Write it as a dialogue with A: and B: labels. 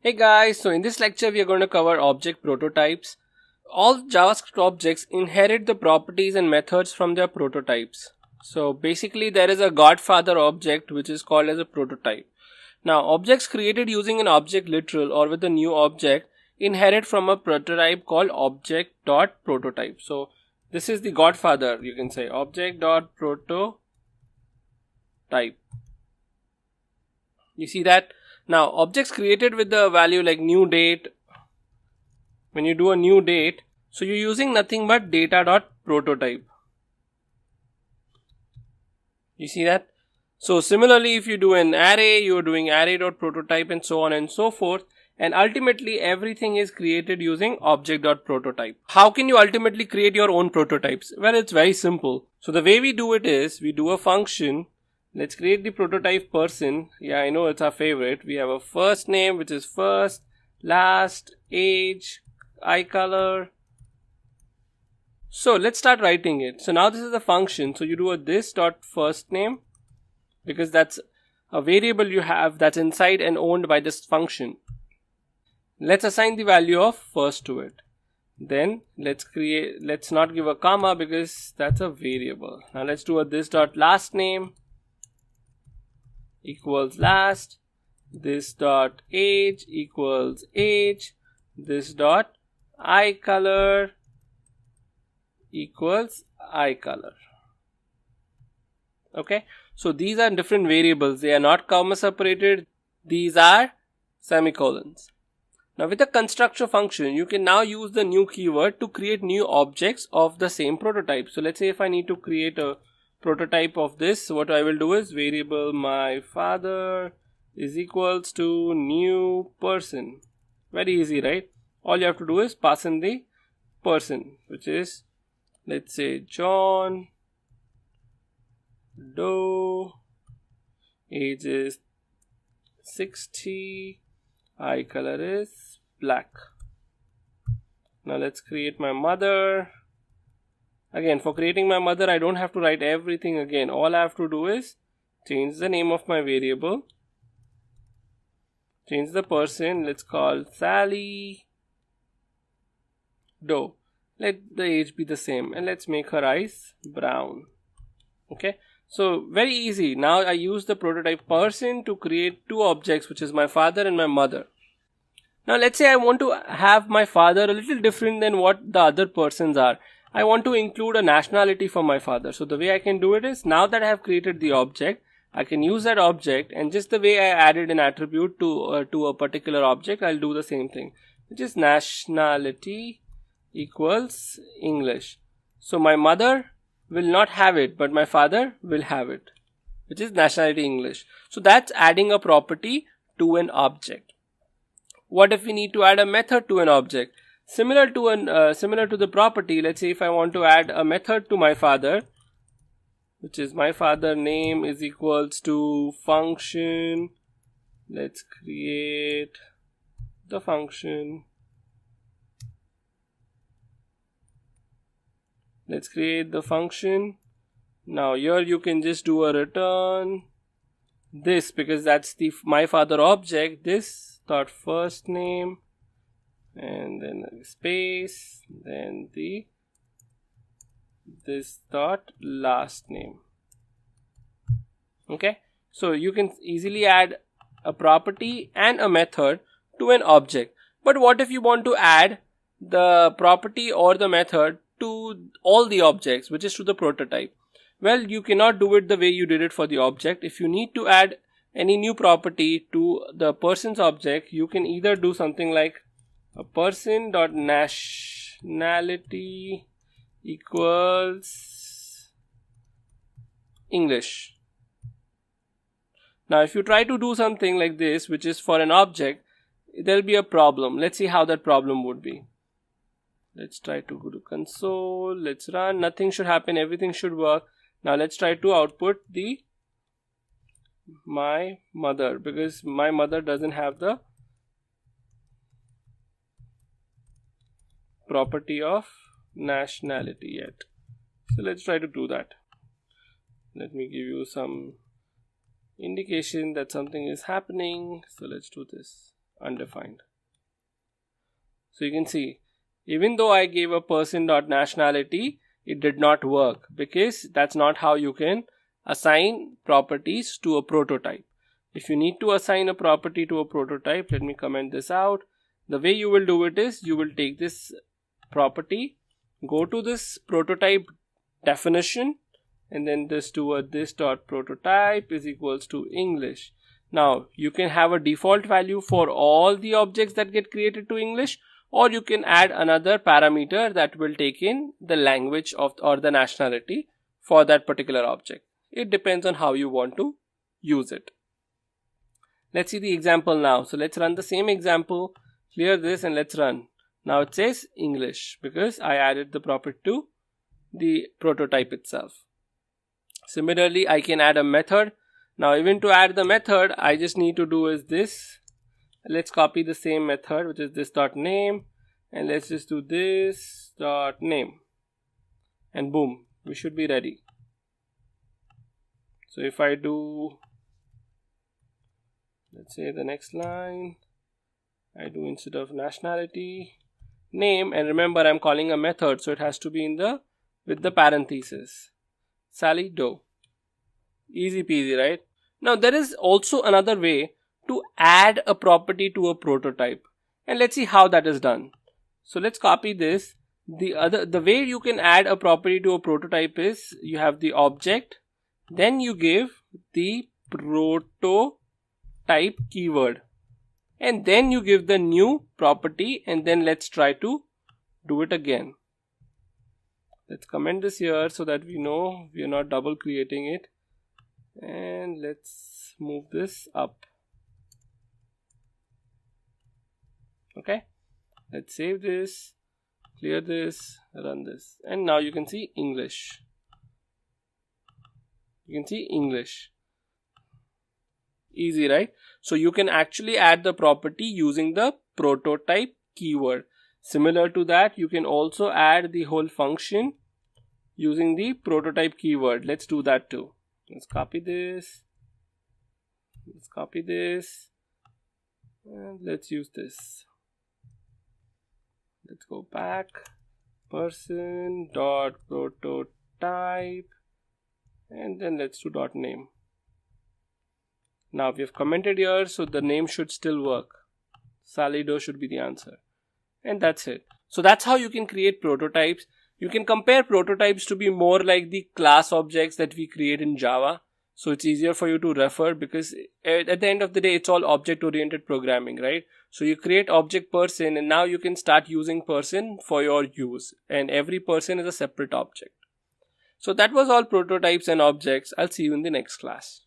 A: Hey guys, so in this lecture we are going to cover object prototypes. All JavaScript objects inherit the properties and methods from their prototypes. So basically there is a godfather object which is called as a prototype. Now objects created using an object literal or with a new object inherit from a prototype called object.prototype. So this is the godfather, you can say object.prototype. You see that? Now objects created with the value like new date, when you do a new date, so you're using nothing but data.prototype. You see that? So similarly, if you do an array, you're doing array.prototype and so on and so forth. And ultimately everything is created using object.prototype. How can you ultimately create your own prototypes? Well, it's very simple. So the way we do it is, we do a function. Let's create the prototype person. Yeah, I know it's our favorite. We have a first name, which is first, last, age, eye color. So let's start writing it. So now this is a function. So you do a this.firstName because that's a variable you have that's inside and owned by this function. Let's assign the value of first to it. Then let's not give a comma because that's a variable. Now let's do a this.lastName equals last, this dot age equals age, this dot eye color equals eye color. Okay, so these are different variables. They are not comma separated. These are semicolons. Now with the constructor function, you can now use the new keyword to create new objects of the same prototype. So let's say if I need to create a prototype of this, what I will do is variable my father is equals to new person. Very easy, right? All you have to do is pass in the person, which is, let's say, John Doe, age is 60, eye color is black. Now let's create my mother. Again, for creating my mother, I don't have to write everything again. All I have to do is change the name of my variable, change the person. Let's call Sally Doe. Let the age be the same and let's make her eyes brown. Okay, so very easy. Now I use the prototype person to create two objects, which is my father and my mother. Now let's say I want to have my father a little different than what the other persons are. I want to include a nationality for my father. So the way I can do it is, now that I have created the object, I can use that object, and just the way I added an attribute to a particular object, I'll do the same thing, which is nationality equals English. So my mother will not have it, but my father will have it, which is nationality English. So that's adding a property to an object. What if we need to add a method to an object? Similar to the property, let's say if I want to add a method to my father, which is my father name is equals to function. Let's create the function. Let's create the function. Now here you can just do a return this, because that's the my father object, this dot first name, and then a space, then the this dot last name. Okay, so you can easily add a property and a method to an object. But what if you want to add the property or the method to all the objects, which is to the prototype? Well, you cannot do it the way you did it for the object. If you need to add any new property to the person's object, you can either do something like a person.nationality equals English. Now if you try to do something like this, which is for an object, there will be a problem. Let's see how that problem would be. Let's try to go to console. Let's run. Nothing should happen. Everything should work. Now let's try to output my mother, because my mother doesn't have the property of nationality yet. So let's try to do that. Let me give you some indication that something is happening. So let's do this. undefined. So you can see, even though I gave a person.nationality, it did not work because that's not how you can assign properties to a prototype. If you need to assign a property to a prototype, let me comment this out. The way you will do it is, you will take this property, go to this prototype definition, and then this dot prototype is equals to English. Now you can have a default value for all the objects that get created to English, or you can add another parameter that will take in the language of or the nationality for that particular object. It depends on how you want to use it. Let's see the example now. So let's run the same example, clear this, and let's run. Now it says English because I added the property to the prototype itself. Similarly, I can add a method. Now even to add the method, I just need to do is this. Let's copy the same method, which is this dot name, and let's just do this dot name, and boom, we should be ready. So if I do, let's say the next line, I do instead of nationality, name, and remember I'm calling a method, so it has to be in the with the parenthesis. Sally Doe. Easy peasy, right? Now there is also another way to add a property to a prototype, and let's see how that is done. So let's copy this. The way you can add a property to a prototype is, you have the object, then you give the prototype keyword, and then you give the new property, and then let's try to do it again. Let's comment this here so that we know we are not double creating it, and let's move this up. Okay, let's save this, clear this, run this, and now you can see English. You can see English. Easy, right? So you can actually add the property using the prototype keyword. Similar to that, you can also add the whole function using the prototype keyword. Let's do that too. Let's copy this. Let's copy this. And let's use this. Let's go back. Person.prototype. And then let's do dot name. Now we have commented here, so the name should still work. Sally Doe should be the answer. And that's it. So that's how you can create prototypes. You can compare prototypes to be more like the class objects that we create in Java. So it's easier for you to refer, because at the end of the day, it's all object-oriented programming, right? So you create object person, and now you can start using person for your use. And every person is a separate object. So that was all prototypes and objects. I'll see you in the next class.